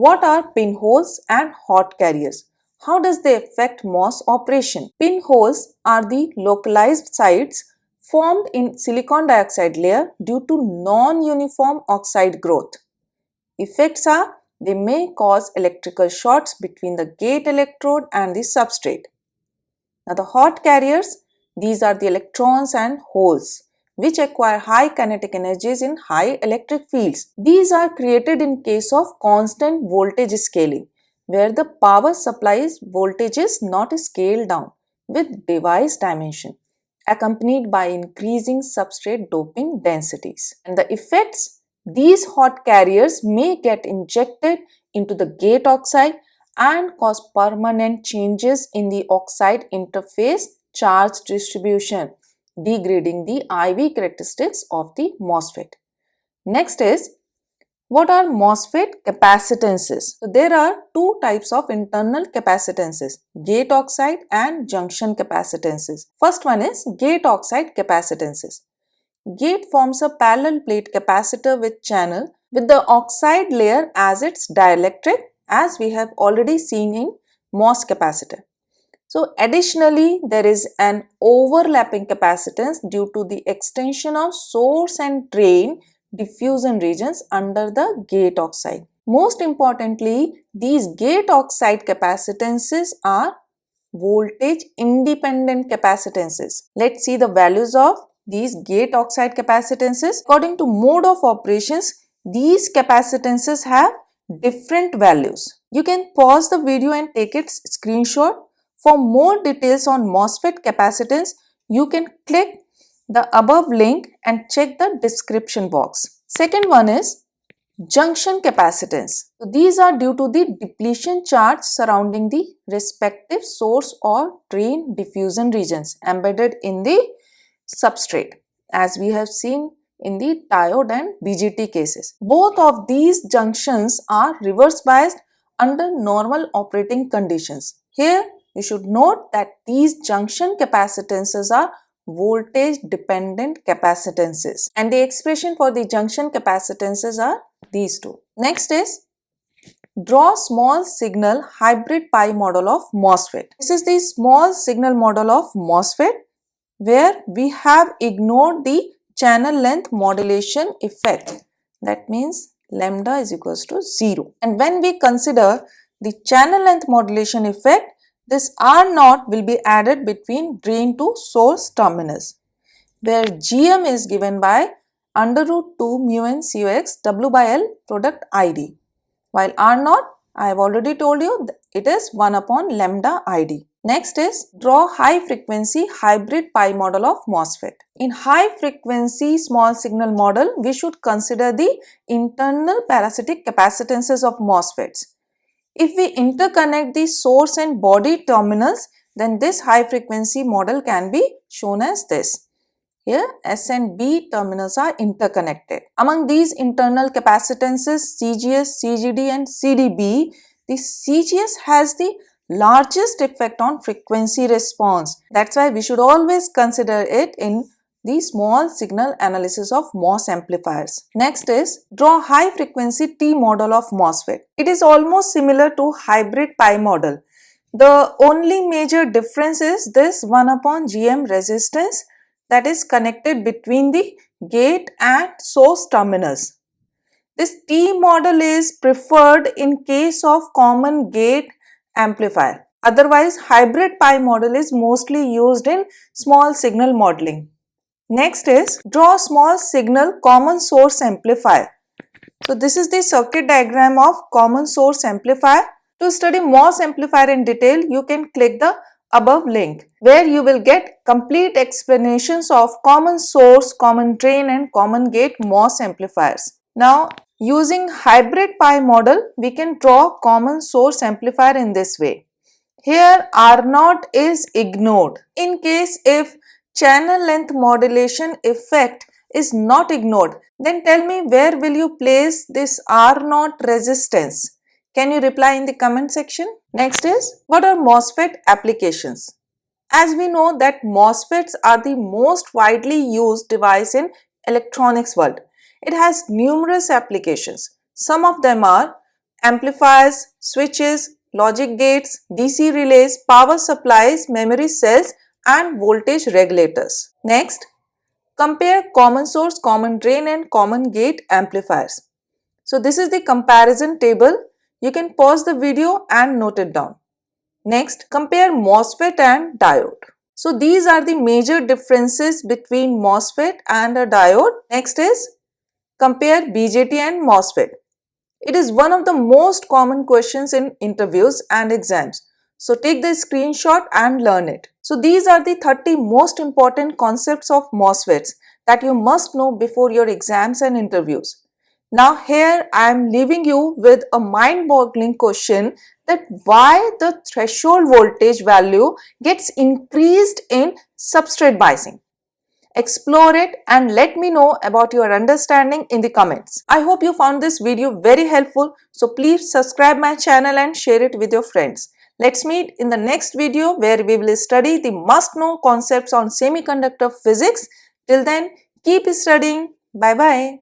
What are pinholes and hot carriers? How does they affect MOS operation? Pinholes are the localized sites formed in silicon dioxide layer due to non-uniform oxide growth. Effects are they may cause electrical shorts between the gate electrode and the substrate. Now the hot carriers, these are the electrons and holes which acquire high kinetic energies in high electric fields. These are created in case of constant voltage scaling, where the power supply's voltage is not scaled down with device dimension, accompanied by increasing substrate doping densities. And the effects, these hot carriers may get injected into the gate oxide and cause permanent changes in the oxide interface charge distribution, degrading the IV characteristics of the MOSFET. Next is, what are MOSFET capacitances? So there are two types of internal capacitances, gate oxide and junction capacitances. First one is gate oxide capacitances. Gate forms a parallel plate capacitor with channel with the oxide layer as its dielectric, as we have already seen in MOS capacitor. So additionally, there is an overlapping capacitance due to the extension of source and drain diffusion regions under the gate oxide. Most importantly, these gate oxide capacitances are voltage independent capacitances. Let's see the values of these gate oxide capacitances. According to mode of operations, these capacitances have different values. You can pause the video and take its screenshot. For more details on MOSFET capacitance, you can click the above link and check the description box. Second one is junction capacitance. So these are due to the depletion charge surrounding the respective source or drain diffusion regions embedded in the substrate, as we have seen in the diode and BGT cases. Both of these junctions are reverse biased under normal operating conditions. Here you should note that these junction capacitances are voltage dependent capacitances, and the expression for the junction capacitances are these two. Next is draw small signal hybrid pi model of MOSFET. This is the small signal model of MOSFET where we have ignored the channel length modulation effect. That means lambda is equals to 0. And when we consider the channel length modulation effect, this R0 will be added between drain to source terminus, where GM is given by under root 2 mu n COX W by L product ID, while R0, I have already told you, it is 1 upon lambda ID. Next is draw high frequency hybrid pi model of MOSFET. In high frequency small signal model, we should consider the internal parasitic capacitances of MOSFETs. If we interconnect the source and body terminals, then this high frequency model can be shown as this. Here S and B terminals are interconnected. Among these internal capacitances CGS, CGD and CDB, the CGS has the largest effect on frequency response. That's why we should always consider it in the small signal analysis of MOS amplifiers. Next is draw high frequency T model of MOSFET. It is almost similar to hybrid pi model. The only major difference is this 1 upon GM resistance that is connected between the gate and source terminals. This T model is preferred in case of common gate amplifier. Otherwise, hybrid pi model is mostly used in small signal modeling. Next is draw small signal common source amplifier. So this is the circuit diagram of common source amplifier. To study MOS amplifier in detail, you can click the above link, where you will get complete explanations of common source, common drain and common gate MOS amplifiers. Now, using hybrid pi model, we can draw common source amplifier in this way. Here R0 is ignored. In case if channel length modulation effect is not ignored, then tell me where will you place this R0 resistance? Can you reply in the comment section? Next is, what are MOSFET applications? As we know that MOSFETs are the most widely used device in electronics world. It has numerous applications. Some of them are amplifiers, switches, logic gates, DC relays, power supplies, memory cells and voltage regulators. Next, compare common source, common drain and common gate amplifiers. So this is the comparison table. You can pause the video and note it down. Next, compare MOSFET and diode. So these are the major differences between MOSFET and a diode. Next is compare BJT and MOSFET. It is one of the most common questions in interviews and exams. So take the screenshot and learn it. So these are the 30 most important concepts of MOSFETs that you must know before your exams and interviews. Now here I am leaving you with a mind-boggling question that why the threshold voltage value gets increased in substrate biasing. Explore it and let me know about your understanding in the comments. I hope you found this video very helpful, so please subscribe my channel and share it with your friends. Let's meet in the next video where we will study the must-know concepts on semiconductor physics. Till then, keep studying. Bye-bye.